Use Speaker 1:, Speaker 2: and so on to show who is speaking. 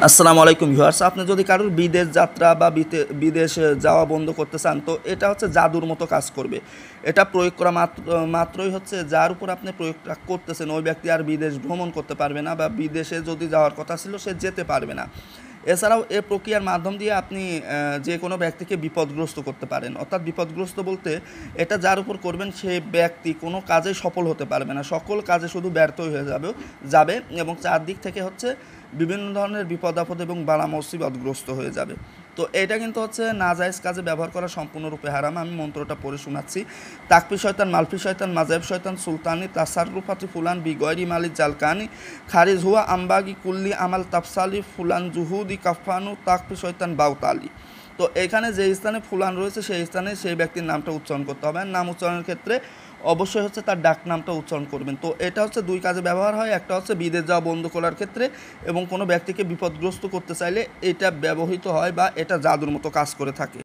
Speaker 1: আসসালামু আলাইকুম ভিউয়ার্স, আপনি যদি কারোর বিদেশ যাত্রা বা বিদেশে যাওয়া বন্ধ করতে চান, তো এটা হচ্ছে জাদুর মতো কাজ করবে। এটা প্রয়োগ করা মাত্রই হচ্ছে যার উপর আপনি প্রয়োগটা করতেছেন ওই ব্যক্তি আর বিদেশ ভ্রমণ করতে পারবে না, বা বিদেশে যদি যাওয়ার কথা ছিল সে যেতে পারবে না। এছাড়াও এ প্রক্রিয়ার মাধ্যম দিয়ে আপনি যে কোনো ব্যক্তিকে বিপদগ্রস্ত করতে পারেন। অর্থাৎ বিপদগ্রস্ত বলতে, এটা যার উপর করবেন সে ব্যক্তি কোনো কাজে সফল হতে পারবে না, সকল কাজে শুধু ব্যর্থই হয়ে যাবে এবং চারদিক থেকে হচ্ছে বিভিন্ন ধরনের বিপদ আপদ এবং বালা মুসিবতগ্রস্ত হয়ে যাবে। তো এটা কিন্তু হচ্ছে নাজায়েজ কাজে ব্যবহার করা সম্পূর্ণরূপে হারাম। আমি মন্ত্রটা পড়ে শোনাচ্ছি। তাকফি শয়তান, মালফি শয়তান, মাজাহেব শয়তান, সুলতানি, তাসাররুফাতি ফুলান বিগয়রি মালিক জালকানি, খারিজ হুয়া আম্বাগি কুল্লি আমাল তাফসালি ফুলান জুহুদি কাফানু তাকফি শয়তান বাউতালি। তো এখানে যে স্থানে ফুলান রয়েছে সেই স্থানে সেই ব্যক্তির নামটা উচ্চারণ করতে হবে। আর নাম উচ্চারণের ক্ষেত্রে অবশ্যই হচ্ছে তার ডাক নামটা উচ্চারণ করবেন। তো এটা হচ্ছে দুই কাজে ব্যবহার হয়। একটা হচ্ছে বিদেশ যাওয়া বন্ধ করার ক্ষেত্রে, এবং কোনো ব্যক্তিকে বিপদগ্রস্ত করতে চাইলে এটা ব্যবহৃত হয়, বা এটা জাদুর মতো কাজ করে থাকে।